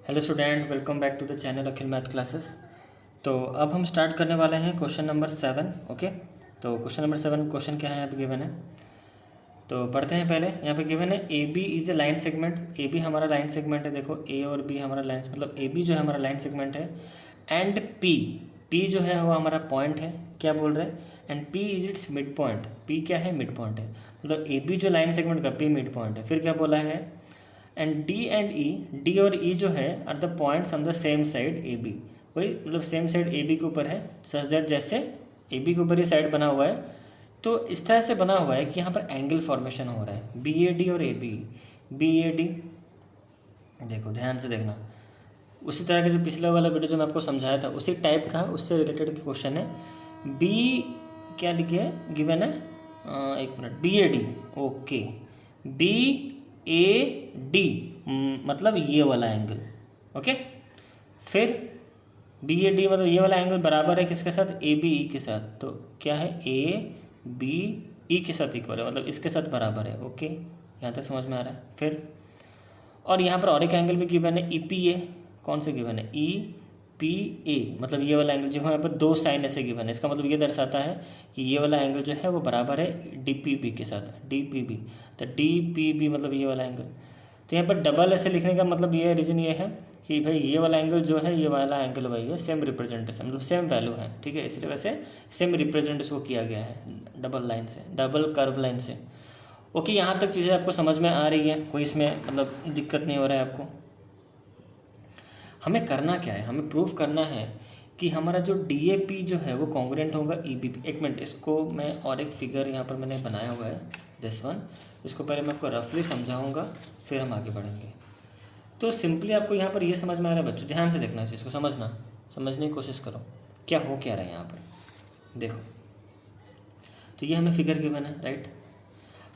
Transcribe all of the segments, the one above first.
Hello student, welcome back to the channel Akhil math classes. तो अब हम स्टार्ट करने वाले हैं क्वेश्चन नंबर 7। ओके, तो क्वेश्चन नंबर 7 क्वेश्चन क्या है यहाँ पे गिवन है, तो पढ़ते हैं। पहले यहाँ पे गिवन है A B is a line segment. A B हमारा लाइन सेगमेंट है। देखो ए और बी हमारा लाइन, मतलब ए बी जो है हमारा लाइन सेगमेंट है। एंड पी, पी जो है वो हमारा पॉइंट है। क्या बोल रहे हैं? And P is it's mid point. P क्या है? मिड पॉइंट है। मतलब ए बी जो लाइन सेगमेंट का पी मिड पॉइंट है। फिर क्या बोला है? And D and E, D और ई जो है are the points on the same side A B. वही मतलब सेम साइड ए बी के ऊपर है, सच दैट जैसे ए बी के ऊपर ही साइड बना हुआ है तो इस तरह से बना हुआ है कि यहाँ पर एंगल फॉर्मेशन हो रहा है बी ए डी और A B. B A D, देखो ध्यान से देखना, उसी तरह का जो पिछला वाला वीडियो जो मैं आपको समझाया था उसी टाइप का, उससे रिलेटेड क्वेश्चन है। बी क्या लिखे है गिवन है, एक minute, B A D. Okay, B A D मतलब ये वाला एंगल। ओके, फिर बी ए डी मतलब ये वाला एंगल बराबर है किसके साथ? ए बी ई के साथ। तो क्या है? ए बी ई के साथ इक्वल है, मतलब इसके साथ बराबर है। ओके, यहाँ तक समझ में आ रहा है। फिर और यहाँ पर और एक एंगल भी गिवन है ई पी ए। कौन से गिवन है? ई पी ए, मतलब ये वाला एंगल जो है यहाँ पर दो साइन ऐसे गिवन है। इसका मतलब ये दर्शाता है कि ये वाला एंगल जो है वो बराबर है डी पी बी के साथ। डी पी बी, तो डी पी बी मतलब ये वाला एंगल। तो यहाँ पर डबल ऐसे लिखने का मतलब ये रीज़न ये है कि भाई ये वाला एंगल जो है ये वाला एंगल वही है, सेम रिप्रेजेंटेशन, मतलब सेम वैल्यू है। ठीक है, इसलिए वैसे सेम रिप्रेजेंट इसको किया गया है डबल लाइन से, डबल कर्व लाइन से। ओके, यहाँ तक चीज़ें आपको समझ में आ रही है? कोई इसमें मतलब दिक्कत नहीं हो रहा है आपको? हमें करना क्या है? हमें प्रूफ करना है कि हमारा जो डी ए पी जो है वो कॉन्ग्रुएंट होगा ई बी पी। एक मिनट, इसको मैं और एक फिगर यहाँ पर मैंने बनाया हुआ है, दिस वन। इसको पहले मैं आपको रफली समझाऊंगा, फिर हम आगे बढ़ेंगे। तो सिंपली आपको यहाँ पर ये समझ में आ रहा है बच्चों, ध्यान से देखना इस चीज़ को, समझने की कोशिश करो क्या हो क्या रहा है यहाँ पर। देखो, तो ये हमें फिगर गिवन है, राइट।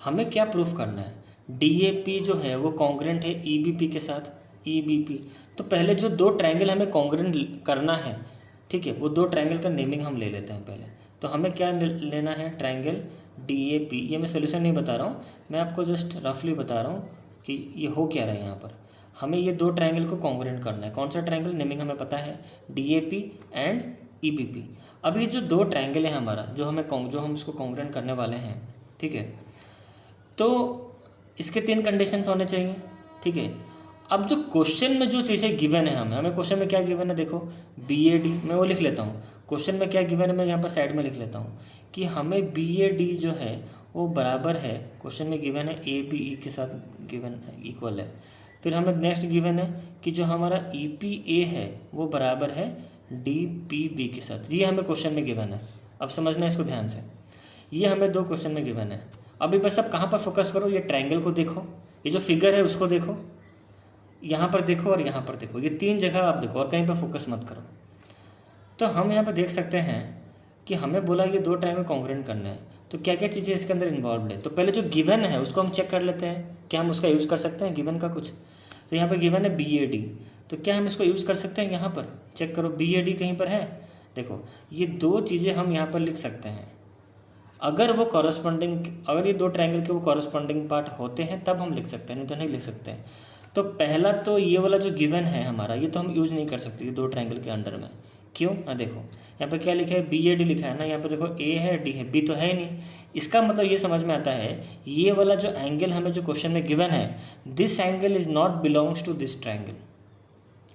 हमें क्या प्रूफ करना है? डी ए पी जो है वो कॉन्ग्रुएंट है ई बी पी के साथ, ई बी पी। तो पहले जो दो ट्रायंगल हमें कॉन्ग्रुएंट करना है, ठीक है, वो दो ट्रायंगल का नेमिंग हम ले लेते हैं पहले। तो हमें क्या लेना है? Triangle D A P. ये मैं सोल्यूशन नहीं बता रहा हूँ, मैं आपको जस्ट रफली बता रहा हूँ कि ये हो क्या रहा है यहाँ पर। हमें ये दो ट्रायंगल को कॉन्ग्रुएंट करना है। कौन सा ट्रायंगल? नेमिंग हमें पता है, D A P and E B P. अब ये जो दो ट्रायंगल है हमारा, जो हम इसको कॉन्ग्रुएंट करने वाले हैं, ठीक है, तो इसके तीन कंडीशंस होने चाहिए। ठीक है, अब जो क्वेश्चन में जो चीज़ें गिवन है हमें क्वेश्चन में क्या गिवन है? देखो बी ए डी, मैं वो लिख लेता हूँ। क्वेश्चन में क्या गिवन है मैं यहाँ पर साइड में लिख लेता हूँ कि हमें बी ए डी जो है वो बराबर है, क्वेश्चन में गिवन है ए बी ई के साथ गिवन है, इक्वल है। फिर हमें नेक्स्ट गिवन है कि जो हमारा ई पी ए है वो बराबर है डी पी बी के साथ। ये हमें क्वेश्चन में गिवन है। अब समझना इसको ध्यान से, ये हमें दो क्वेश्चन में गिवन है। अभी बस अब कहाँ पर फोकस करो? ये ट्रायंगल को देखो, ये जो फिगर है उसको देखो, यहाँ पर देखो और यहाँ पर देखो, ये तीन जगह आप देखो और कहीं पर फोकस मत करो। तो हम यहाँ पर देख सकते हैं कि हमें बोला ये दो ट्रायंगल कॉन्ग्रुएंट करने हैं, तो क्या क्या चीज़ें इसके अंदर इन्वॉल्व है। तो पहले जो गिवन है उसको हम चेक कर लेते हैं, क्या हम उसका यूज़ कर सकते हैं गिवन का कुछ। तो यहाँ पर गिवन है बी ए डी, तो क्या हम इसको यूज़ कर सकते हैं? यहाँ पर चेक करो, बी ए डी कहीं पर है। देखो ये दो चीज़ें हम यहाँ पर लिख सकते हैं, अगर वो कॉरस्पॉन्डिंग, अगर ये दो ट्रायंगल के वो कॉरस्पॉन्डिंग पार्ट होते हैं तब हम लिख सकते हैं, नहीं तो नहीं लिख सकते हैं। तो पहला तो ये वाला जो गिवन है हमारा, ये तो हम यूज़ नहीं कर सकते ये दो ट्रायंगल के अंडर में। क्यों? ना देखो यहाँ पर क्या लिखा है, बी ए डी लिखा है ना, यहाँ पर देखो ए है डी है, बी तो है ही नहीं। इसका मतलब ये समझ में आता है ये वाला जो एंगल हमें जो क्वेश्चन में गिवन है, this angle is not belongs to this triangle.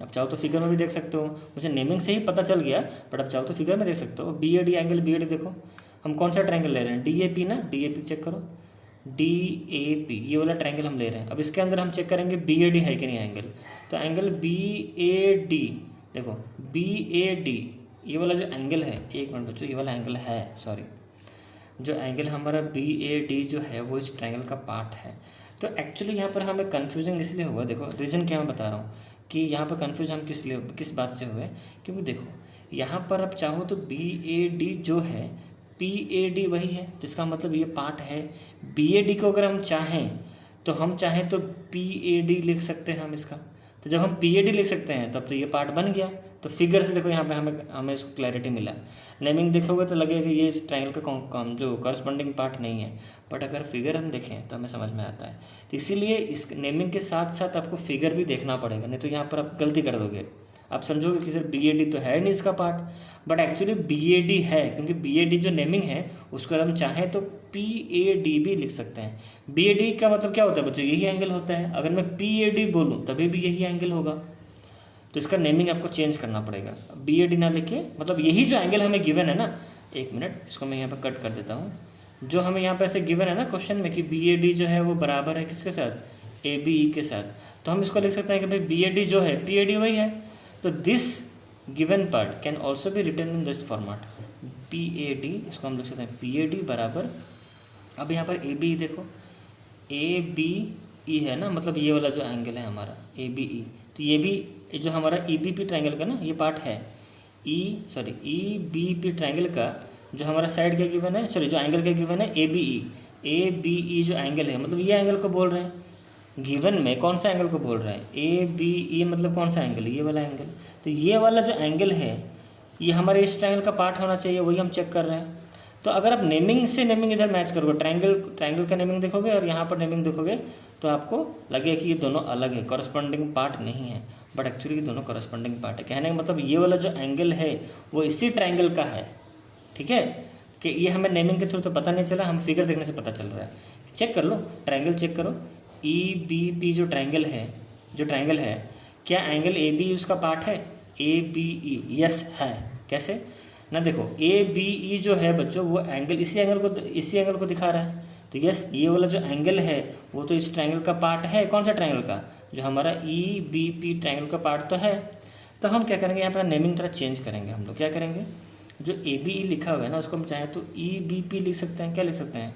अब चाहो तो फिगर में भी देख सकते हो, मुझे नेमिंग से ही पता चल गया, बट अब चाहो तो फिगर में देख सकते हो। B A D angle, B A D देखो हम कौन सा ट्रायंगल ले रहे हैं? डी ए पी ना, डी ए पी चेक करो, डी ए पी ये वाला ट्रायंगल हम ले रहे हैं। अब इसके अंदर हम चेक करेंगे बी ए डी है कि नहीं एंगल। तो एंगल बी ए डी, देखो बी ए डी ये वाला जो एंगल है, एक मिनट बच्चों, ये वाला एंगल है, सॉरी, जो एंगल हमारा बी ए डी जो है वो इस ट्रायंगल का पार्ट है। तो एक्चुअली यहाँ पर हमें कन्फ्यूजिंग इसलिए हुआ, देखो रीज़न क्या मैं बता रहा हूँ कि यहाँ पर कन्फ्यूज हम किस बात से हुए, क्योंकि देखो यहाँ पर आप चाहो तो बी ए डी जो है पी ए डी वही है, तो इसका मतलब ये पार्ट है। बी ए डी को अगर हम चाहें तो पी ए डी लिख सकते हैं हम इसका। तो जब हम PAD लिख सकते हैं तब तो ये पार्ट बन गया। तो फिगर से देखो यहाँ पे हमें इसको क्लैरिटी मिला। नेमिंग देखोगे तो लगेगा कि ये इस ट्रायंगल का जो करस्पॉन्डिंग पार्ट नहीं है, बट अगर फिगर हम देखें तो हमें समझ में आता है। तो इसीलिए इस नेमिंग के साथ साथ आपको फिगर भी देखना पड़ेगा, नहीं तो यहाँ पर आप गलती कर दोगे। आप समझोगे कि सर BAD तो है नहीं इसका पार्ट, बट एक्चुअली BAD है, क्योंकि BAD जो नेमिंग है उसको अगर हम चाहें तो PAD भी लिख सकते हैं। BAD का मतलब क्या होता है बच्चों, यही एंगल होता है। अगर मैं PAD बोलूँ तभी भी यही एंगल होगा, तो इसका नेमिंग आपको चेंज करना पड़ेगा। BAD ना लिखे, मतलब यही जो एंगल हमें गिवन है ना, एक मिनट इसको मैं यहाँ पर कट कर देता हूँ। जो हमें यहाँ पर ऐसे गिवन है ना क्वेश्चन में कि BAD जो है वो बराबर है किसके साथ, ABE के साथ, तो हम इसको लिख सकते हैं कि भाई BAD जो है PAD वही है। तो this given part can also be written in this format PAD, इसको हम लिख सकते हैं PAD बराबर, अब यहाँ पर ABE देखो, ABE है ना, मतलब ये वाला जो एंगल है हमारा ABE, तो ये भी जो हमारा EBP ट्रायंगल का ना ये पार्ट है, EBP ट्रायंगल का जो हमारा साइड क्या गिवन है, सॉरी जो एंगल क्या गिवन है ABE जो एंगल है, मतलब ये एंगल को बोल रहे हैं। गिवन में कौन सा एंगल को बोल रहा है, ABE, मतलब कौन सा एंगल, ये वाला एंगल। तो ये वाला जो एंगल है ये हमारे इस ट्रायंगल का पार्ट होना चाहिए, वही हम चेक कर रहे हैं। तो अगर आप नेमिंग से नेमिंग इधर मैच करोगे, ट्रायंगल का नेमिंग देखोगे और यहाँ पर नेमिंग देखोगे, तो आपको लगेगा कि ये दोनों अलग है, कॉरस्पॉन्डिंग पार्ट नहीं है, बट एक्चुअली ये दोनों कॉरस्पॉन्डिंग पार्ट है। कहने का मतलब ये वाला जो एंगल है वो इसी ट्रायंगल का है, ठीक है। कि ये हमें नेमिंग के थ्रू तो पता नहीं चला, हम फिगर देखने से पता चल रहा है। चेक कर लो, ट्रायंगल चेक करो, EBP जो ट्रायंगल है, क्या एंगल ABE उसका पार्ट है, ABE, यस है। कैसे ना, देखो ABE जो है बच्चों वो एंगल इसी एंगल को दिखा रहा है, तो यस ये वाला जो एंगल है वो तो इस ट्रायंगल का पार्ट है। कौन सा ट्रायंगल का, जो हमारा EBP ट्रायंगल का पार्ट तो है। तो हम क्या करेंगे, यहाँ पर नेमिंग थोड़ा चेंज करेंगे। हम लोग क्या करेंगे, जो ABE लिखा हुआ है ना उसको हम चाहे तो EBP लिख सकते हैं। क्या लिख सकते हैं,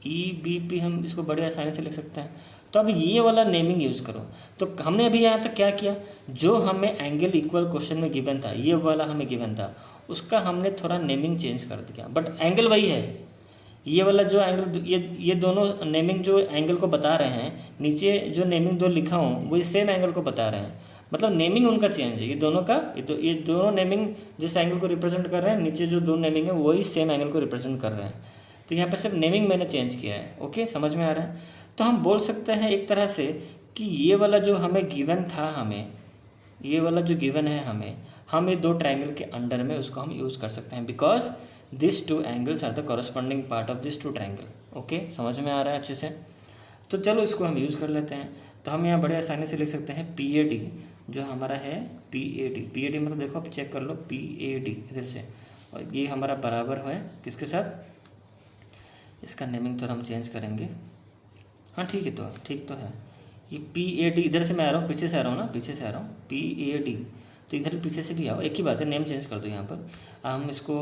EBP, हम इसको बड़े आसानी से लिख सकते हैं। तो अब ये वाला नेमिंग यूज़ करो। तो हमने अभी यहाँ तक क्या किया, जो हमें एंगल इक्वल क्वेश्चन में गिवन था, ये वाला हमें गिवन था, उसका हमने थोड़ा नेमिंग चेंज कर दिया, बट एंगल वही है। ये वाला जो एंगल, ये दोनों नेमिंग जो एंगल को बता रहे हैं, नीचे जो नेमिंग दो लिखा हूँ वो इस सेम एंगल को बता रहे हैं, मतलब नेमिंग उनका चेंज है। ये दोनों का ये दोनों नेमिंग जिस एंगल को रिप्रेजेंट कर रहे हैं, नीचे जो दो नेमिंग है वही सेम एंगल को रिप्रेजेंट कर रहे हैं। तो यहाँ पर सिर्फ नेमिंग मैंने चेंज किया है। ओके, समझ में आ रहा है। तो हम बोल सकते हैं एक तरह से कि ये वाला जो हमें गिवन था, ये वाला जो गिवन है हम ये दो ट्रायंगल के अंडर में उसको हम यूज़ कर सकते हैं, because this two angles are the corresponding part of this two triangle. Okay, समझ में आ रहा है अच्छे से। तो चलो इसको हम यूज़ कर लेते हैं। तो हम यहाँ बड़े आसानी से लिख सकते हैं PAD जो हमारा है, PAD मतलब देखो आप चेक कर लो, PAD इधर से, और ये हमारा बराबर है किसके साथ, इसका नेमिंग थोड़ा हम चेंज करेंगे। हाँ ठीक है, तो ठीक तो है। ये PAD, इधर से मैं आ रहा हूँ, पीछे से आ रहा हूँ ना, पीछे से आ रहा हूँ, PAD, तो इधर पीछे से भी आओ, एक ही बात है, नेम चेंज कर दो यहाँ पर। हम इसको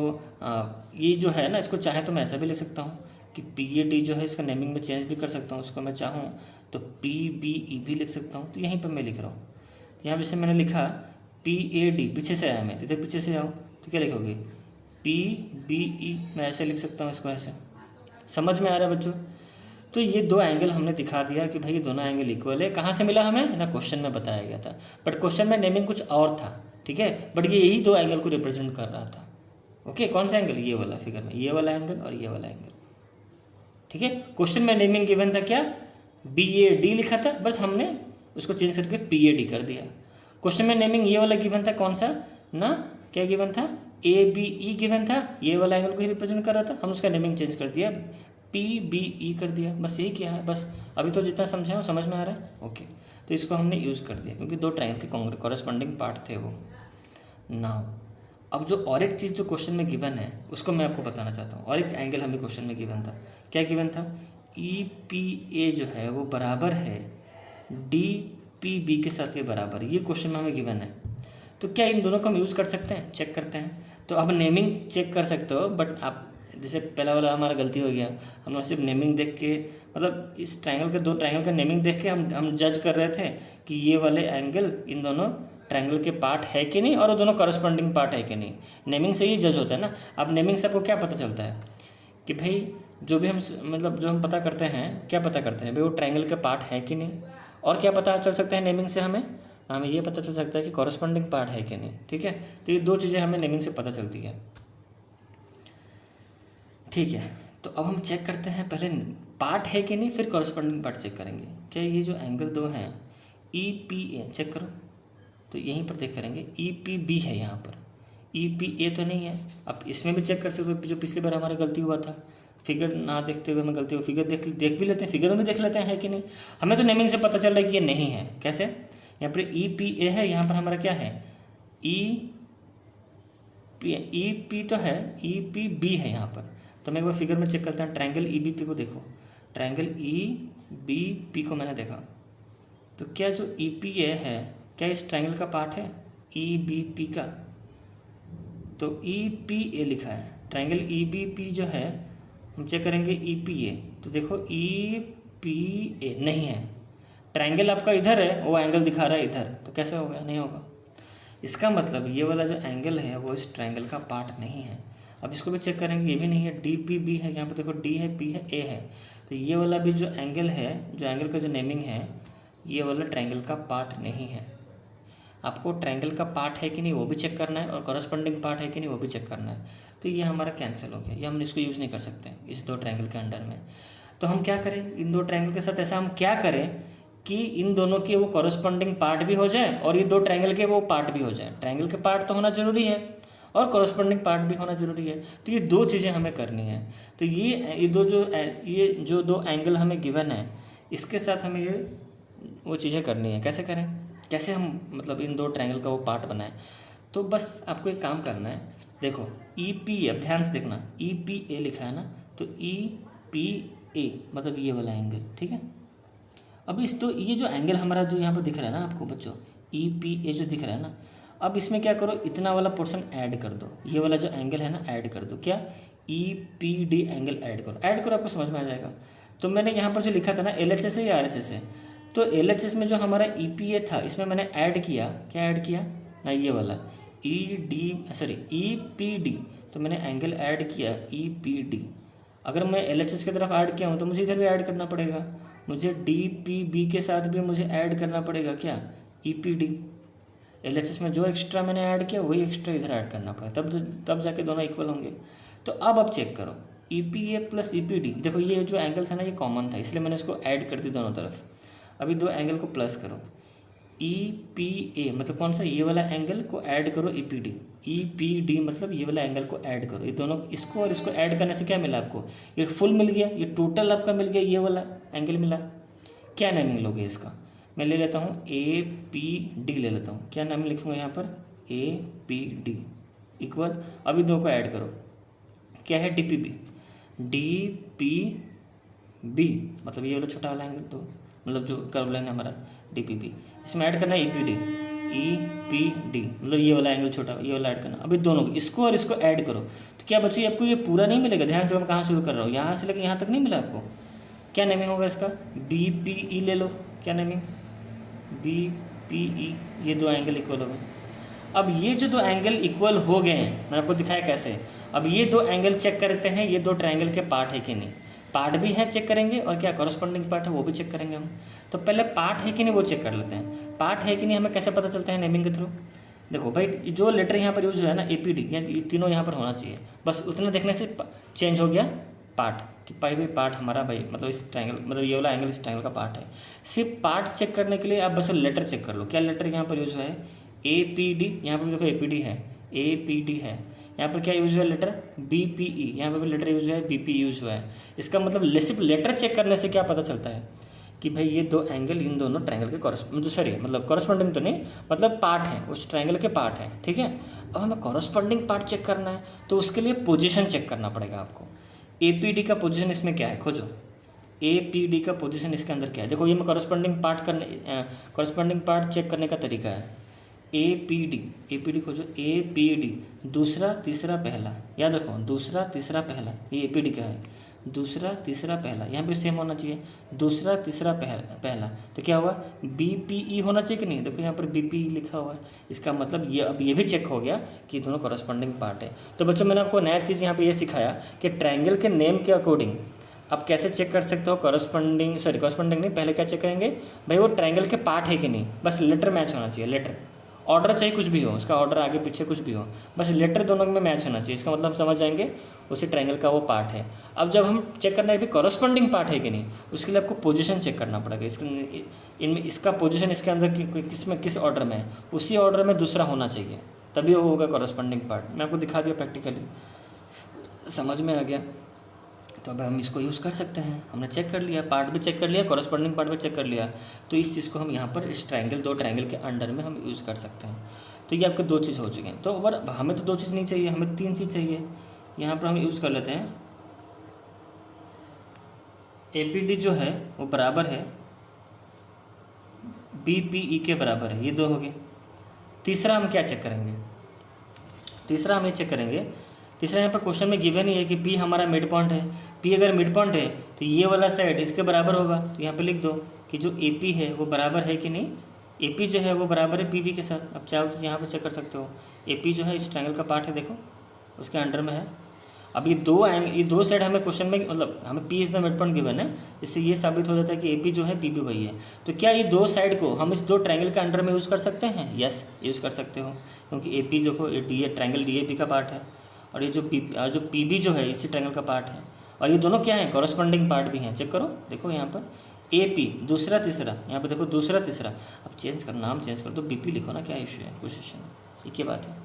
ये जो है ना, इसको चाहे तो मैं ऐसा भी लिख सकता हूँ कि PAD जो है इसका नेमिंग में चेंज भी कर सकता हूँ। इसको मैं चाहूँ तो PBE भी लिख सकता हूँ। तो यहीं पर मैं लिख रहा हूँ, यहाँ पर से मैंने लिखा PAD, पीछे से आया मैं, इधर पीछे से आओ तो क्या लिखोगे, PBE, मैं ऐसे लिख सकता हूँ इसको, ऐसे। समझ में आ रहा है बच्चों। तो ये दो एंगल हमने दिखा दिया कि भाई ये दोनों एंगल इक्वल है। कहाँ से मिला हमें ना, क्वेश्चन में बताया गया था, बट क्वेश्चन में नेमिंग कुछ और था, ठीक है, बट ये यही दो एंगल को रिप्रेजेंट कर रहा था। ओके, कौन सा एंगल, ये वाला फिगर में, ये वाला एंगल और ये वाला एंगल, ठीक है। क्वेश्चन में नेमिंग गिवन था क्या, BAD लिखा था, बस हमने उसको चेंज करके PAD कर दिया। क्वेश्चन में नेमिंग ये वाला गिवन था, कौन सा ना, क्या गिवन था, ABE गिवन था, ये वाला एंगल को ही रिप्रेजेंट कर रहा था, हम उसका नेमिंग चेंज कर दिया, PBE कर दिया। बस यही किया है, बस अभी तो जितना समझा है समझ में आ रहा है। ओके, तो इसको हमने यूज़ कर दिया क्योंकि दो ट्रायंगल के कॉरस्पॉन्डिंग पार्ट थे वो। नाउ अब जो और एक चीज़ जो क्वेश्चन में गिवन है उसको मैं आपको बताना चाहता हूँ। और एक एंगल हमें क्वेश्चन में गिवन था, क्या गिवन था, EPA जो है वो बराबर है DPB के साथ, ये बराबर, ये क्वेश्चन में हमें गिवन है। तो क्या इन दोनों को हम यूज़ कर सकते हैं, चेक करते हैं। तो अब नेमिंग चेक कर सकते हो, बट आप जैसे पहला वाला हमारा गलती हो गया, हमने सिर्फ नेमिंग देख के, मतलब इस ट्रायंगल के, दो ट्रायंगल का नेमिंग देख के हम जज कर रहे थे कि ये वाले एंगल इन दोनों ट्रायंगल के पार्ट है कि नहीं, और वो दोनों कॉरस्पॉन्डिंग पार्ट है कि नहीं। नेमिंग से ही जज होता है ना। अब नेमिंग से आपको क्या पता चलता है कि भाई जो भी हम, मतलब जो हम पता करते हैं, क्या पता करते हैं भाई वो ट्रायंगल के पार्ट है कि नहीं। और क्या पता चल सकता है नेमिंग से हमें, ना हमें ये पता चल सकता है कि कॉरस्पॉन्डिंग पार्ट है कि नहीं। ठीक है, तो ये दो चीज़ें हमें नेमिंग से पता चलती है। ठीक है, तो अब हम चेक करते हैं, पहले पार्ट है कि नहीं, फिर कॉरस्पॉन्डिंग पार्ट चेक करेंगे। क्या ये जो एंगल दो हैं EPA चेक करो, तो यहीं पर देख करेंगे EPB है, यहाँ पर EPA तो नहीं है। अब इसमें भी चेक कर सकते हो, जो पिछली बार हमारा गलती हुआ था, फिगर ना देखते हुए हमें गलती हो, फिगर देख भी लेते हैं, फिगर में भी देख लेते हैं है कि नहीं। हमें तो नेमिंग से पता चल रहा है कि ये नहीं है। कैसे, यहाँ पर EPA है, यहाँ पर हमारा क्या है EP तो है, EPB है यहाँ पर। तो मैं एक बार फिगर में चेक करता हूँ, ट्रायंगल EBP को देखो, ट्रायंगल EBP को मैंने देखा, तो क्या जो EPA है क्या इस ट्रायंगल का पार्ट है EBP का, तो EPA लिखा है। ट्रायंगल EBP जो है हम चेक करेंगे EPA, तो देखो EPA नहीं है, ट्रायंगल आपका इधर है, वो एंगल दिखा रहा है इधर, तो कैसे होगा, नहीं होगा। इसका मतलब ये वाला जो एंगल है वो इस ट्रायंगल का पार्ट नहीं है। अब इसको भी चेक करेंगे, ये भी नहीं है, DPB है, यहाँ पर देखो D है, P है, A है, तो ये वाला भी जो एंगल है, जो एंगल का जो नेमिंग है, ये वाला ट्रायंगल का पार्ट नहीं है। आपको ट्रायंगल का पार्ट है कि नहीं वो भी चेक करना है, और कॉरस्पॉन्डिंग पार्ट है कि नहीं वो भी चेक करना है। तो ये हमारा कैंसिल हो गया, ये हम इसको यूज़ नहीं कर सकते इस दो ट्रायंगल के अंडर में। तो हम क्या करें, इन दो ट्रायंगल के साथ ऐसा हम क्या करें कि इन दोनों के वो कॉरस्पॉन्डिंग पार्ट भी हो जाए और ये दो ट्रायंगल के वो पार्ट भी हो जाए। ट्रायंगल के पार्ट तो होना ज़रूरी है और कॉरस्पॉन्डिंग पार्ट भी होना ज़रूरी है। तो ये दो चीज़ें हमें करनी है। तो ये जो दो एंगल हमें गिवन है, इसके साथ हमें ये वो चीज़ें करनी है। कैसे करें, कैसे हम मतलब इन दो ट्रायंगल का वो पार्ट बनाएं। तो बस आपको एक काम करना है, देखो EPA, अब ध्यान से देखना, EPA लिखा है ना, तो EPA मतलब ये वाला एंगल। ठीक है, अब ये जो एंगल हमारा जो यहाँ पर दिख रहा है ना आपको बच्चों, EPA जो दिख रहा है ना, अब इसमें क्या करो, इतना वाला पोर्शन ऐड कर दो, ये वाला जो एंगल है ना ऐड कर दो। क्या, EPD एंगल ऐड करो, आपको समझ में आ जाएगा। तो मैंने यहाँ पर जो लिखा था ना LHS है या RHS है, तो LHS में जो हमारा EPA था इसमें मैंने ऐड किया, क्या ऐड किया ना, ये वाला EPD, तो मैंने एंगल ऐड किया EPD। अगर मैं LHS की तरफ ऐड किया हूँ तो मुझे इधर भी ऐड करना पड़ेगा, मुझे DPB के साथ भी मुझे ऐड करना पड़ेगा, क्या, EPD। LHS में जो एक्स्ट्रा मैंने ऐड किया वही एक्स्ट्रा इधर ऐड करना पड़ेगा, तब जाके दोनों इक्वल होंगे। तो अब चेक करो, EPA प्लस EPD, देखो ये जो एंगल था ना ये कॉमन था, इसलिए मैंने इसको ऐड कर दी दोनों तरफ। अभी दो एंगल को प्लस करो, EPA मतलब कौन सा, ये वाला एंगल को ऐड करो EPD मतलब ये वाला एंगल को ऐड करो। ये दोनों, इसको और इसको ऐड करने से क्या मिला आपको, ये फुल मिल गया, ये टोटल आपका मिल गया, ये वाला एंगल मिला। क्या नेमिंग लोगे इसका, मैं ले लेता हूँ APD ले लेता हूँ। क्या नेमिंग लिखूँगा यहाँ पर, APD इक्वल, अभी दो को ऐड करो, क्या है DPB मतलब ये वाला छोटा वाला एंगल, तो मतलब जो कर्व लाइन है हमारा DPB, इसमें ऐड करना है EPD मतलब ये वाला एंगल छोटा, ये वाला ऐड करना। अभी दोनों को, इसको और इसको ऐड करो, तो क्या बच्चों आपको ये पूरा नहीं मिलेगा। ध्यान से मैं कहाँ शुरू कर रहा हूँ, यहाँ से लेकर यहाँ तक नहीं मिला आपको। क्या नेमिंग होगा इसका, BPE ले लो, क्या नेमिंग BPE, ये दो एंगल इक्वल हो गए। अब ये जो दो एंगल इक्वल हो गए हैं, मैंने आपको दिखाया कैसे। अब ये दो एंगल चेक करते हैं ये दो ट्रायंगल के पार्ट है कि नहीं, पार्ट भी है चेक करेंगे, और क्या कॉरस्पॉन्डिंग पार्ट है वो भी चेक करेंगे हम। तो पहले पार्ट है कि नहीं वो चेक कर लेते हैं। पार्ट है कि नहीं हमें कैसे पता चलता है नेमिंग के थ्रू, देखो भाई जो लेटर यहाँ पर यूज हुआ है ना APD, ये तीनों यहाँ पर होना चाहिए, बस उतना देखने से चेंज हो गया पार्ट, कि भाई पार्ट हमारा भाई मतलब इस ट्रायंगल, मतलब ये वाला एंगल इस ट्रायंगल का पार्ट है। सिर्फ पार्ट चेक करने के लिए आप बस लेटर चेक कर लो, क्या लेटर यहाँ पर यूज हुआ है APD, यहाँ पर देखो APD है, APD है, यहाँ पर क्या यूज हुआ है लेटर BPE, यहाँ पर भी लेटर यूज हुआ है BPE यूज हुआ है। इसका मतलब सिर्फ लेटर चेक करने से क्या पता चलता है कि भाई ये दो एंगल इन दोनों ट्रायंगल के कॉरस्पॉन्डिंग तो नहीं, मतलब पार्ट है, उस ट्रायंगल के पार्ट है। ठीक है, अब हमें कॉरस्पॉन्डिंग पार्ट चेक करना है, तो उसके लिए पोजीशन चेक करना पड़ेगा आपको। APD का पोजीशन इसमें क्या है, खोजो APD का पोजीशन इसके अंदर क्या है। देखो ये मैं कॉरस्पॉन्डिंग पार्ट चेक करने का तरीका है, APD खोजो, APD दूसरा तीसरा पहला, याद रखो दूसरा तीसरा पहला, ये APD का है, दूसरा तीसरा पहला, यहाँ पे सेम होना चाहिए, दूसरा तीसरा पहला। तो क्या हुआ BPE होना चाहिए कि नहीं, देखो यहाँ पर BPE लिखा हुआ है, इसका मतलब ये अब ये भी चेक हो गया कि दोनों कॉरस्पॉन्डिंग पार्ट है। तो बच्चों मैंने आपको नया चीज़ यहाँ पे ये सिखाया कि ट्रायंगल के नेम के अकॉर्डिंग अब कैसे चेक कर सकते हो, कॉरस्पॉन्डिंग नहीं, पहले क्या चेक करेंगे भाई वो ट्रायंगल के पार्ट है कि नहीं, बस लेटर मैच होना चाहिए, लेटर, ऑर्डर चाहे कुछ भी हो, उसका ऑर्डर आगे पीछे कुछ भी हो, बस लेटर दोनों में मैच होना चाहिए, इसका मतलब हम समझ जाएंगे उसी ट्रायंगल का वो पार्ट है। अब जब हम चेक करना है कि कॉरस्पॉन्डिंग पार्ट है कि नहीं, उसके लिए आपको पोजीशन चेक करना पड़ेगा, इनमें इसका पोजीशन इसके अंदर किस में किस ऑर्डर में है, उसी ऑर्डर में दूसरा होना चाहिए, तभी वो होगा कॉरस्पॉन्डिंग पार्ट। मैं आपको दिखा दिया प्रैक्टिकली, समझ में आ गया। तो अब हम इसको यूज़ कर सकते हैं, हमने चेक कर लिया, पार्ट भी चेक कर लिया, कॉरस्पॉन्डिंग पार्ट भी चेक कर लिया, तो इस चीज़ को हम यहाँ पर इस ट्रायंगल, दो ट्रायंगल के अंडर में हम यूज़ कर सकते हैं। तो ये आपके दो चीज़ हो चुके हैं। तो अगर हमें तो दो चीज़ नहीं चाहिए, हमें तीन चीज़ चाहिए। यहाँ पर हम यूज़ कर लेते हैं APD जो है वो बराबर है BPE के बराबर है, ये दो हो गए। तीसरा हम क्या चेक करेंगे, तीसरा हम ये चेक करेंगे, तीसरा यहाँ पर क्वेश्चन में गिवन ही है कि P हमारा मिड पॉइंट है, P अगर मिड पॉइंट है तो ये वाला साइड इसके बराबर होगा, तो यहाँ पे लिख दो कि जो AP है वो बराबर है कि नहीं, AP जो है वो बराबर है PB के साथ। अब चाहो तो यहाँ पर चेक कर सकते हो, AP जो है इस ट्रायंगल का पार्ट है, देखो उसके अंडर में है। अब ये दो साइड हमें क्वेश्चन में, मतलब हमें P इज़ द मिड पॉइंट गिवन है, इससे ये साबित हो जाता है कि AP जो है PB वही है। तो क्या ये दो साइड को हम इस दो ट्रायंगल के अंडर में यूज़ कर सकते हैं? यस, यूज़ कर सकते हो, क्योंकि AP देखो ट्रायंगल DAP का पार्ट है, और ये जो PB जो है इसी ट्रायंगल का पार्ट है, और ये दोनों क्या है, कॉरस्पॉन्डिंग पार्ट भी हैं। चेक करो, देखो यहाँ पर AP दूसरा तीसरा, यहाँ पर देखो दूसरा तीसरा, अब चेंज करो, नाम चेंज कर दो, BP लिखो ना, क्या इशू है, कुछ इशू नहीं, एक ही बात है।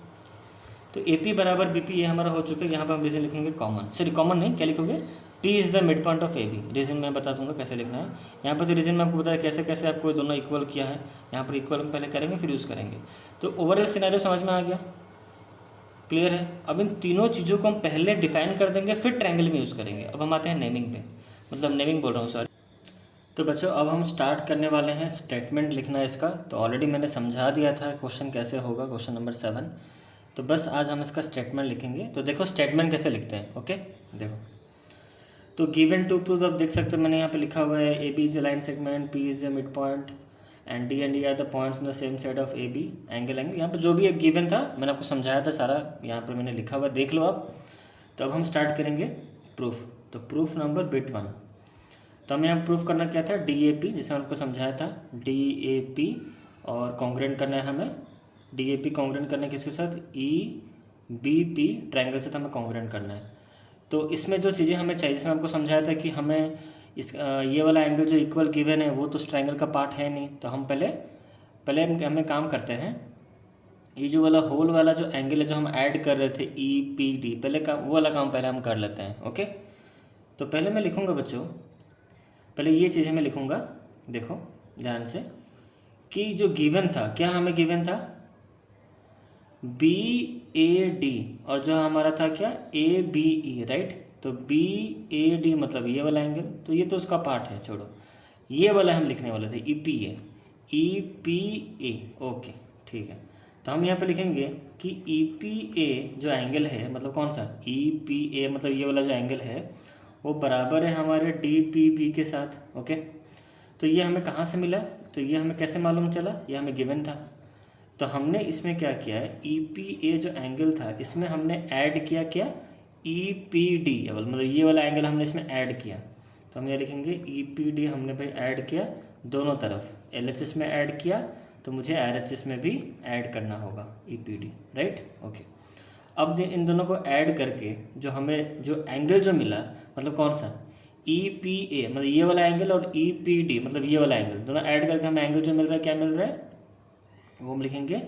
तो AP बराबर BP ये हमारा हो चुका है। यहाँ पर हम रीजन लिखेंगे कॉमन, सॉरी कॉमन नहीं, क्या लिखोगे, P इज़ द मिड पॉइंट ऑफ AB। रीजन मैं बता दूंगा कैसे लिखना है। यहाँ पर तो रीजन मैं आपको बताया कैसे कैसे आपको दोनों इक्वल किया है, यहाँ पर इक्वल हम पहले करेंगे फिर यूज़ करेंगे। तो ओवरऑल सिनेरियो समझ में आ गया, क्लियर है। अब इन तीनों चीज़ों को हम पहले डिफाइन कर देंगे, फिर ट्रायंगल में यूज़ करेंगे। अब हम आते हैं नेमिंग पे, मतलब नेमिंग बोल रहा हूँ, सॉरी। तो बच्चों अब हम स्टार्ट करने वाले हैं स्टेटमेंट लिखना है इसका। तो ऑलरेडी मैंने समझा दिया था क्वेश्चन कैसे होगा, क्वेश्चन नंबर 7। तो बस आज हम इसका स्टेटमेंट लिखेंगे। तो देखो स्टेटमेंट कैसे लिखते हैं, ओके देखो। तो गिवन टू प्रूव, आप देख सकते हो मैंने यहाँ पे लिखा हुआ है AB is a line segment, P is a mid point and D and E are the points in the same side of AB, angle यहाँ पे जो भी एक गिवन था मैंने आपको समझाया था सारा, यहाँ पर मैंने लिखा हुआ, देख लो आप। तो अब हम स्टार्ट करेंगे प्रूफ। तो प्रूफ नंबर बिट 1, तो हमें यहाँ प्रूफ करना क्या था, DAP, जिसे आपको समझाया था DAP, और कॉन्ग्रुएंट करना है हमें DAP, कॉन्ग्रुएंट करना है किसके साथ, EBP ट्रायंगल से, तो हमें कॉन्ग्रुएंट करना है। तो इसमें जो चीज़ें हमें चाहिए, इसमें आपको समझाया था कि हमें ये वाला एंगल जो इक्वल गिवन है वो तो उस ट्रायंगल का पार्ट है नहीं, तो हम पहले हमें काम करते हैं, ये जो वाला होल वाला जो एंगल है जो हम ऐड कर रहे थे EPD, पहले का वो वाला काम पहले हम कर लेते हैं, ओके। तो पहले मैं लिखूँगा बच्चों, पहले ये चीज़ें मैं लिखूँगा, देखो ध्यान से, कि जो गिवन था, क्या हमें गिवन था BAD, और जो हमारा था क्या ABE, राइट। तो BAD मतलब ये वाला एंगल, तो ये तो उसका पार्ट है, छोड़ो, ये वाला हम लिखने वाले थे EPA, ओके ठीक है। तो हम यहाँ पे लिखेंगे कि EPA जो एंगल है, मतलब कौन सा EPA, मतलब ये वाला जो एंगल है वो बराबर है हमारे DPB के साथ, ओके। तो ये हमें कहाँ से मिला, तो ये हमें कैसे मालूम चला, ये हमें गिवन था। तो हमने इसमें क्या किया है, EPA जो एंगल था इसमें हमने ऐड किया क्या EPD, मतलब ये वाला एंगल हमने इसमें ऐड किया। तो हम ये लिखेंगे EPD हमने भाई ऐड किया दोनों तरफ, LHS में ऐड किया, तो मुझे RHS में भी ऐड करना होगा EPD, राइट, ओके। अब इन दोनों को ऐड करके जो हमें जो एंगल जो मिला, मतलब कौन सा EPA, मतलब ये वाला एंगल, और EPD मतलब ये वाला एंगल, दोनों ऐड करके हमें एंगल जो मिल रहा है, क्या मिल रहा है, वो हम लिखेंगे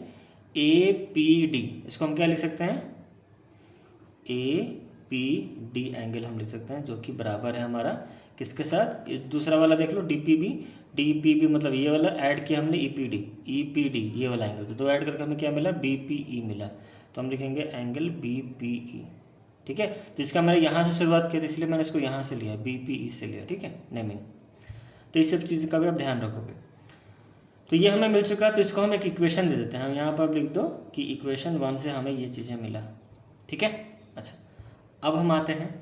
APD। इसको हम क्या लिख सकते हैं, APD एंगल हम लिख सकते हैं, जो कि बराबर है हमारा किसके साथ, दूसरा वाला देख लो DPB मतलब ये वाला ऐड किया हमने EPD ये वाला एंगल, तो दो ऐड करके हमें क्या मिला, BPE मिला। तो हम लिखेंगे एंगल BPE, ठीक है। तो इसका मैंने यहाँ से शुरुआत की थी, इसलिए मैंने इसको यहाँ से लिया, BPE से लिया, ठीक है, नेमिंग। तो इस सब चीज़ का भी आप ध्यान रखोगे। तो ये हमें मिल चुका, तो इसको हम एक इक्वेशन दे देते हैं। हम यहाँ पर लिख दो कि इक्वेशन 1 से हमें ये चीज़ें मिला, ठीक है। अच्छा, अब हम आते हैं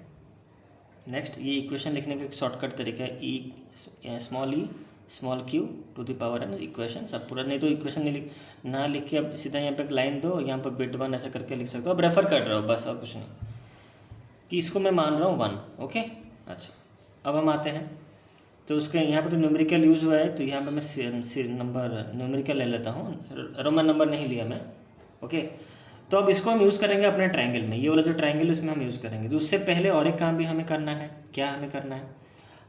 नेक्स्ट, ये इक्वेशन लिखने का एक शॉर्टकट तरीका है, small q to the power n equation, सब पूरा नहीं तो इक्वेशन नहीं ना लिख के अब सीधा यहाँ पे एक लाइन दो, यहाँ पर बिट 1 ऐसा करके लिख सकते हो। अब रेफर कर रहे हो बस, और कुछ नहीं, कि इसको मैं मान रहा हूँ 1, ओके। अच्छा, अब हम आते हैं, तो उसके यहाँ पर तो न्यूमेरिकल यूज़ हुआ है, तो यहाँ पर मैं नंबर न्यूमेरिकल ले लेता हूँ, रोमन नंबर नहीं लिया मैं। ओके, तो अब इसको हम यूज़ करेंगे अपने ट्रायंगल में, ये वाला जो ट्रायंगल उसमें हम यूज़ करेंगे। तो उससे पहले और एक काम भी हमें करना है। क्या हमें करना है?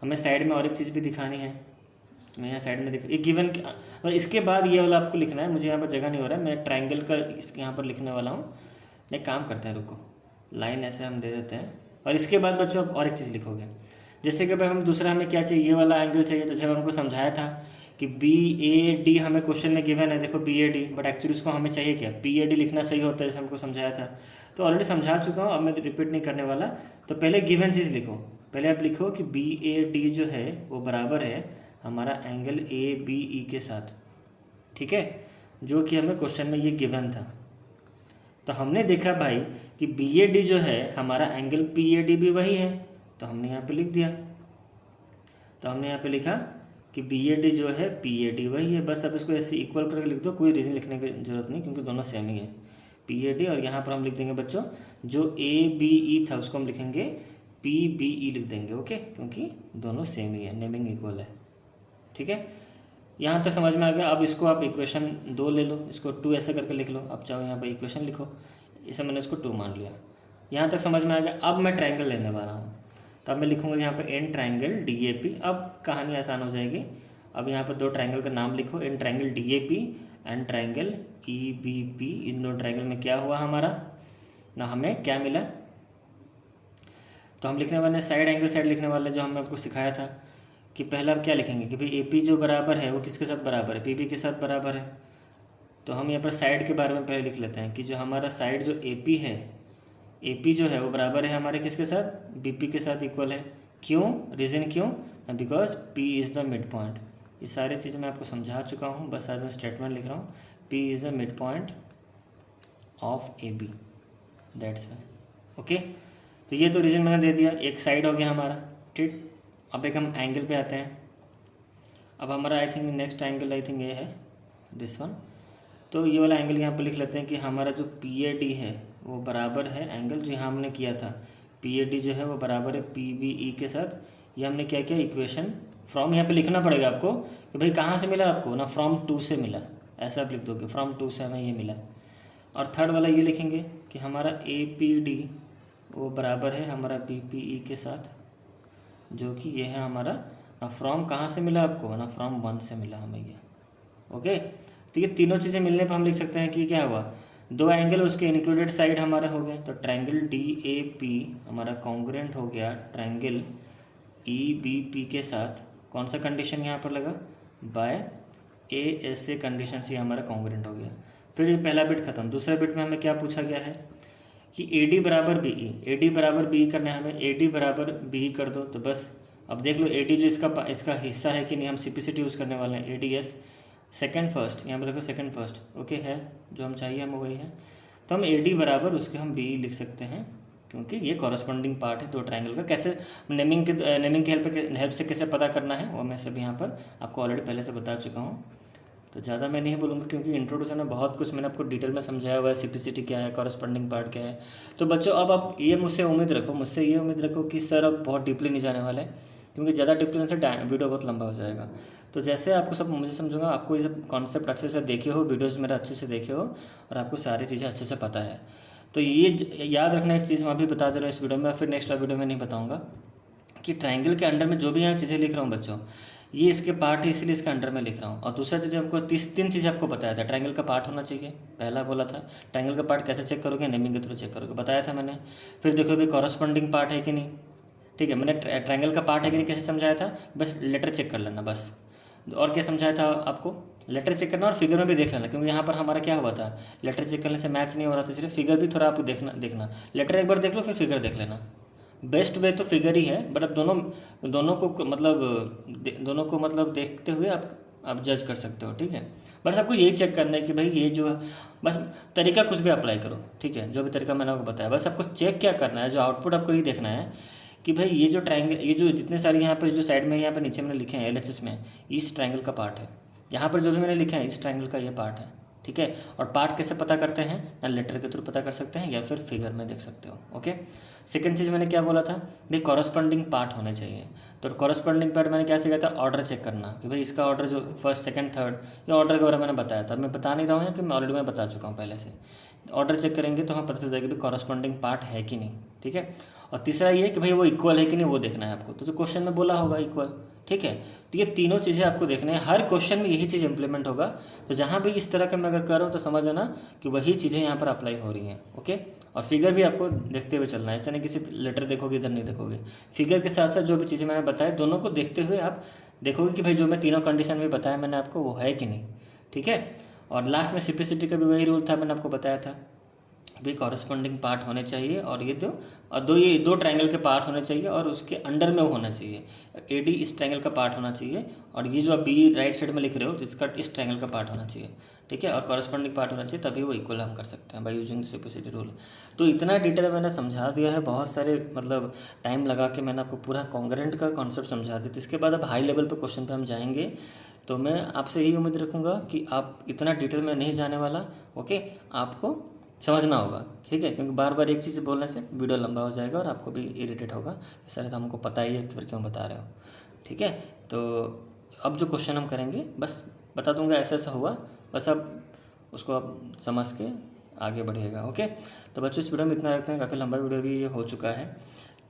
हमें साइड में और एक चीज़ भी दिखानी है। मैं यहाँ साइड में दिखा एक गिवन, और इसके बाद ये वाला आपको लिखना है। मुझे यहाँ पर जगह नहीं हो रहा है, मैं ट्रायंगल का यहाँ पर लिखने वाला हूँ। एक काम करते हैं, रुको, लाइन ऐसे हम दे देते हैं, और इसके बाद बच्चों आप और एक चीज़ लिखोगे। जैसे कि भाई हम दूसरा हमें क्या चाहिए, ये वाला एंगल चाहिए। तो जब हमको समझाया था कि BAD हमें क्वेश्चन में गिवन है, देखो BAD, बट एक्चुअली उसको हमें चाहिए क्या, PAD लिखना सही होता है, जैसे हमको समझाया था। तो ऑलरेडी समझा चुका हूँ, अब मैं रिपीट नहीं करने वाला। तो पहले गिवन चीज़ लिखो, पहले आप लिखो कि BAD जो है वो बराबर है हमारा एंगल ABE के साथ, ठीक है, जो कि हमें क्वेश्चन में ये गिवन था। तो हमने देखा भाई कि BAD जो है हमारा एंगल PAD भी वही है, तो हमने यहाँ पे लिख दिया। तो हमने यहाँ पे लिखा कि BAD जो है PAD वही है। बस अब इसको ऐसे इक्वल करके लिख दो, कोई रीज़न लिखने की ज़रूरत नहीं, क्योंकि दोनों सेम ही है PAD। और यहाँ पर हम लिख देंगे बच्चों, जो ABE था उसको हम लिखेंगे PBE लिख देंगे। ओके, क्योंकि दोनों सेम ही है, नेमिंग इक्वल है, ठीक है। यहाँ तक समझ में आ गया। अब इसको आप इक्वेशन 2 ले लो, इसको 2 ऐसे करके लिख लो। अब चाहो यहाँ पर इक्वेशन लिखो, इसे मैंने इसको 2 मान लिया। यहाँ तक समझ में आ गया। अब मैं ट्रायंगल लेने वाला हूँ, तो अब मैं लिखूँगा यहाँ पर एन ट्रायंगल DAP। अब कहानी आसान हो जाएगी। अब यहाँ पर 2 ट्रायंगल का नाम लिखो, in triangle DAP and triangle EBP। इन 2 ट्रायंगल में क्या हुआ हमारा ना, हमें क्या मिला। तो हम लिखने वाले साइड एंगल साइड लिखने वाले, जो हमने आपको सिखाया था कि पहला आप क्या लिखेंगे कि भाई AP जो बराबर है वो किसके साथ बराबर है, PB के साथ बराबर है। तो हम यहाँ पर साइड के बारे में पहले लिख लेते हैं कि जो हमारा साइड जो AP है, AP जो है वो बराबर है हमारे किसके साथ, BP के साथ इक्वल है। क्यों, रीज़न क्यों, बिकॉज P इज़ द मिड पॉइंट। ये सारी चीज़ें मैं आपको समझा चुका हूँ, बस आज मैं स्टेटमेंट लिख रहा हूँ, P इज़ द मिड पॉइंट ऑफ AB, दैट्स ओके। तो ये तो रीज़न मैंने दे दिया, एक साइड हो गया हमारा, ठीक। अब एक हम एंगल पे आते हैं। अब हमारा I think next angle I think ये है, दिस वन। तो ये वाला एंगल यहाँ पर लिख लेते हैं कि हमारा जो PAD है वो बराबर है एंगल जो यहाँ हमने किया था, PAD जो है वो बराबर है PBE के साथ। ये हमने क्या किया, इक्वेशन फ्रॉम, यहाँ पे लिखना पड़ेगा आपको कि भाई कहाँ से मिला आपको ना, फ्रॉम 2 से मिला, ऐसा आप लिख दोगे, फ्रॉम 2 से हमें ये मिला। और थर्ड वाला ये लिखेंगे कि हमारा APD वो बराबर है हमारा BPE के साथ, जो कि ये है हमारा ना, फ्रॉम कहाँ से मिला आपको ना, फ्रॉम 1 से मिला हमें ये। ओके, तो ये तीनों चीज़ें मिलने पर हम लिख सकते हैं कि क्या हुआ, 2 एंगल उसके इंक्लूडेड साइड हमारे हो गए। तो ट्रायंगल DAP हमारा कॉन्ग्रुएंट हो गया ट्रायंगल EBP के साथ। कौन सा कंडीशन यहाँ पर लगा, बाय ASA कंडीशन से हमारा कॉन्ग्रुएंट हो गया। फिर ये पहला बिट खत्म। दूसरा बिट में हमें क्या पूछा गया है कि AD बराबर BE, AD बराबर BE करना है हमें, AD बराबर BE कर दो। तो बस अब देख लो AD जो इसका हिस्सा है कि नहीं, हम CPCT यूज़ करने वाले हैं, ADS सेकंड फर्स्ट, यहाँ पर देखो सेकंड फर्स्ट, ओके है, जो हम चाहिए हमें वही है। तो हम AD बराबर उसके हम BE लिख सकते हैं, क्योंकि ये कॉरस्पॉन्डिंग पार्ट है 2 ट्रायंगल का। कैसे नेमिंग के हेल्प से कैसे पता करना है वो मैं सब यहाँ पर आपको ऑलरेडी पहले से बता चुका हूँ। तो ज़्यादा मैं नहीं बोलूँगा, क्योंकि इंट्रोडक्शन में बहुत कुछ मैंने आपको डिटेल में समझाया हुआ है, CPCT क्या है, कॉरस्पॉन्डिंग पार्ट क्या है। तो बच्चों अब आप ये मुझसे ये उम्मीद रखो कि सर अब बहुत डीपली नहीं जाने वाले, क्योंकि ज़्यादा डीपली से वीडियो बहुत लंबा हो जाएगा। तो जैसे आपको सब मुझे समझूंगा, आपको ये सब कॉन्सेप्ट अच्छे से देखे हो, वीडियोज़ मेरा अच्छे से देखे हो, और आपको सारी चीज़ें अच्छे से पता है। तो ये याद रखना, एक चीज़ मैं अभी बता दे रहा हूँ इस वीडियो में, फिर नेक्स्ट वीडियो में नहीं बताऊँगा कि ट्रायंगल के अंडर में जो भी यहाँ चीज़ें लिख रहा हूँ बच्चों, ये इसके पार्ट है, इसलिए इसके अंडर में लिख रहा हूँ। और दूसरा चीज़ आपको 3 चीज़ें आपको बताया था, ट्रायंगल का पार्ट होना चाहिए, पहला बोला था। ट्रायंगल का पार्ट कैसे चेक करोगे, नेमिंग के थ्रू चेक करोगे, बताया था मैंने। फिर देखो भाई कॉरस्पॉन्डिंग पार्ट है कि नहीं, ठीक है, मैंने ट्रायंगल का पार्ट है कि नहीं कैसे समझाया था, बस लेटर चेक कर लेना बस। और क्या समझाया था आपको, लेटर चेक करना और फिगर में भी देख लेना, क्योंकि यहाँ पर हमारा क्या हुआ था, लेटर चेक करने से मैच नहीं हो रहा था, इसलिए फिगर भी थोड़ा आपको देखना। लेटर एक बार देख लो, फिर फिगर देख लेना। बेस्ट वे तो फिगर ही है, बट अब दोनों को मतलब देखते हुए आप जज कर सकते हो, ठीक है। बस आपको यही चेक करना है कि भाई ये जो है, बस तरीका कुछ भी अप्लाई करो, ठीक है, जो भी तरीका मैंने आपको बताया, बस आपको चेक क्या करना है, जो आउटपुट आपको यही देखना है कि भाई ये जो ट्रायंगल, ये जो जितने सारे यहाँ पर जो साइड में यहाँ पर नीचे मैंने लिखे हैं LHS में, इस ट्रायंगल का पार्ट है। यहाँ पर जो भी मैंने लिखा है इस ट्रायंगल का ये पार्ट है, ठीक है। और पार्ट कैसे पता करते हैं, या लेटर के थ्रू पता कर सकते हैं या फिर फिगर में देख सकते हो। ओके, सेकंड चीज़ मैंने क्या बोला था भाई, कॉरस्पॉन्डिंग पार्ट होने चाहिए। तो कॉरस्पॉन्डिंग पार्ट मैंने क्या सीखा था, ऑर्डर चेक करना कि भाई इसका ऑर्डर जो फर्स्ट सेकंड थर्ड, ये ऑर्डर के बारे में मैंने बताया था। मैं बता नहीं रहा हूँ कि मैं ऑलरेडी मैं बता चुका हूँ पहले से। ऑर्डर चेक करेंगे तो हमें पता चल जाएगा कि कॉरस्पॉन्डिंग पार्ट है कि नहीं, ठीक है। और तीसरा ये कि भाई वो इक्वल है कि नहीं वो देखना है आपको, तो जो क्वेश्चन में बोला होगा इक्वल, ठीक है। तो ये तीनों चीज़ें आपको देखना है, हर क्वेश्चन में यही चीज़ इंप्लीमेंट होगा। तो जहाँ भी इस तरह का मैं अगर कर रहा हूँ तो समझ लेना कि वही चीज़ें यहाँ पर अप्लाई हो रही हैं। ओके, और फिगर भी आपको देखते हुए चलना है, ऐसा नहीं कि सिर्फ लेटर देखोगे इधर नहीं देखोगे। फिगर के साथ साथ जो भी चीज़ें मैंने बताया दोनों को देखते हुए आप देखोगे कि भाई जो मैं तीनों कंडीशन में बताया मैंने आपको वो है कि नहीं, ठीक है। और लास्ट में सिम्प्लिसिटी का भी वही रूल था, मैंने आपको बताया था भी कॉरस्पॉन्डिंग पार्ट होने चाहिए, और ये दो ट्रायंगल के पार्ट होने चाहिए और उसके अंडर में वो होना चाहिए। एडी इस ट्रायंगल का पार्ट होना चाहिए, और ये जो आप बी राइट साइड में लिख रहे हो इसका इस ट्रायंगल का पार्ट होना चाहिए, ठीक है। और कॉरस्पॉन्डिंग पार्ट होना चाहिए, तभी वो इक्वल हम कर सकते हैं बाय यूजिंग सिम्प्लिसिटी रूल। तो इतना डिटेल मैंने समझा दिया है, बहुत सारे मतलब टाइम लगा के मैंने आपको पूरा कॉन्ग्रेंट का कॉन्सेप्ट समझा दिया। इसके बाद अब हाई लेवल पर क्वेश्चन पर हम जाएंगे, तो मैं आपसे यही उम्मीद रखूँगा कि आप इतना डिटेल में नहीं जाने वाला। ओके, आपको समझना होगा, ठीक है, क्योंकि बार बार एक चीज़ बोलने से वीडियो लंबा हो जाएगा और आपको भी इरिटेट होगा कि सर तो हमको पता ही है फिर क्यों बता रहे हो, ठीक है। तो अब जो क्वेश्चन हम करेंगे बस बता दूंगा ऐसा ऐसा हुआ, बस अब उसको आप समझ के आगे बढ़िएगा। ओके, तो बच्चों इस वीडियो में इतना रखते हैं, काफ़ी लंबा वीडियो भी ये हो चुका है।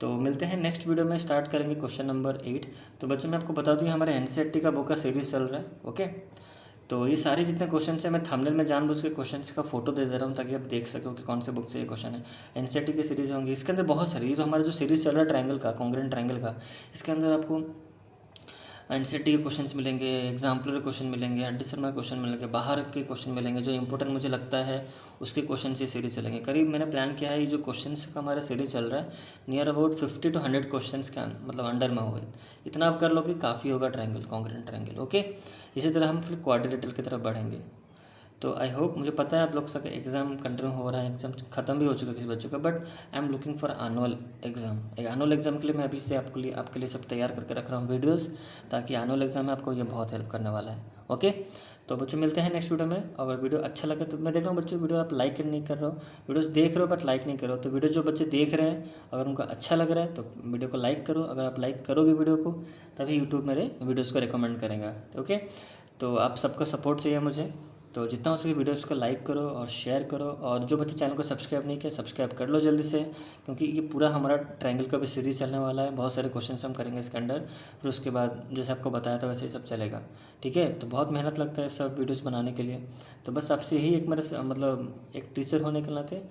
तो मिलते हैं नेक्स्ट वीडियो में, स्टार्ट करेंगे क्वेश्चन नंबर 8। तो बच्चों मैं आपको बता दूँ हमारे एनसीईआरटी का बुक का सीरीज़ चल रहा है। ओके, तो ये सारे जितने क्वेश्चन हैं मैं थंबनेल में जानबूझ के क्वेश्चंस का फोटो दे दे रहा हूँ ताकि आप देख सको कि कौन से बुक से ये क्वेश्चन है। एनसीईआरटी की सीरीज़ होंगी, इसके अंदर बहुत सारी, ये तो हमारा जो सीरीज़ चल रहा है ट्रायंगल का, कॉन्ग्रेंट ट्रायंगल का, इसके अंदर आपको एनसीईआरटी के क्वेश्चंस मिलेंगे, एग्जाम्पलर क्वेश्चन मिलेंगे, हड्डी शर्मा क्वेश्चन मिलेंगे, बाहर के क्वेश्चन मिलेंगे, जो इंपॉर्टेंट मुझे लगता है उसके क्वेश्चन से सीरीज चलेंगे। करीब मैंने प्लान किया है ये जो क्वेश्चंस का हमारा सीरीज चल रहा है नियर अबाउट 50 to 100 क्वेश्चंस का मतलब अंडर में होगा। इतना आप कर लो कि काफ़ी होगा ट्रायंगल, कॉन्ग्रेंट ट्रायंगल। ओके, इसी तरह हम फिर क्वाड्रिलेटरल की तरफ बढ़ेंगे। तो आई होप, मुझे पता है आप लोग सबका एग्ज़ाम कंटिन्यू हो रहा है, एग्ज़ाम ख़त्म भी हो चुका है किसी बच्चों का, but I am looking for annual exam. एक एनुअल एग्ज़ाम के लिए मैं अभी से आपके लिए सब तैयार करके रख रहा हूँ वीडियोस, ताकि एनुअल एग्ज़ाम में आपको ये बहुत हेल्प करने वाला है। ओके, तो बच्चों मिलते हैं नेक्स्ट वीडियो में। अगर वीडियो अच्छा लगे तो मैं देख रहा हूँ बच्चों वीडियो आप लाइक नहीं कर रहे हो, वीडियोस देख रहे हो बट लाइक नहीं कर रहे हो। तो वीडियो जो बच्चे देख रहे हैं अगर उनको अच्छा लग रहा है तो वीडियो को लाइक करो। अगर आप लाइक करोगे वीडियो को तभी यूट्यूब मेरे वीडियोज़ को रिकमेंड करेगा। ओके, तो आप सबका सपोर्ट चाहिए मुझे, तो जितना हो सके वीडियोस को लाइक करो और शेयर करो। और जो बच्चे चैनल को सब्सक्राइब नहीं किया सब्सक्राइब कर लो जल्दी से, क्योंकि ये पूरा हमारा ट्रायंगल का भी सीरीज़ चलने वाला है। बहुत सारे क्वेश्चंस हम करेंगे इसके अंदर, फिर उसके बाद जैसे आपको बताया था वैसे ही सब चलेगा, ठीक है। तो बहुत मेहनत लगता है सब वीडियोस बनाने के लिए। तो बस आपसे यही एक मेरे मतलब एक टीचर होने के नाते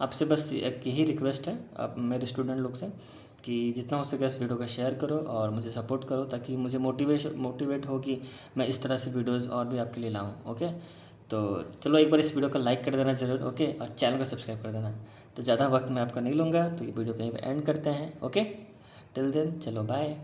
आपसे बस एक यही रिक्वेस्ट है आप मेरे स्टूडेंट लोग से कि जितना हो सके इस वीडियो का शेयर करो और मुझे सपोर्ट करो, ताकि मुझे मोटिवेट हो कि मैं इस तरह से वीडियोज़ और भी आपके लिए लाऊँ। ओके, तो चलो एक बार इस वीडियो को लाइक कर देना ज़रूर। ओके, और चैनल को सब्सक्राइब कर देना। तो ज़्यादा वक्त मैं आपका नहीं लूँगा, तो ये वीडियो कहीं पर एंड करते हैं। ओके, टिल देन चलो बाय।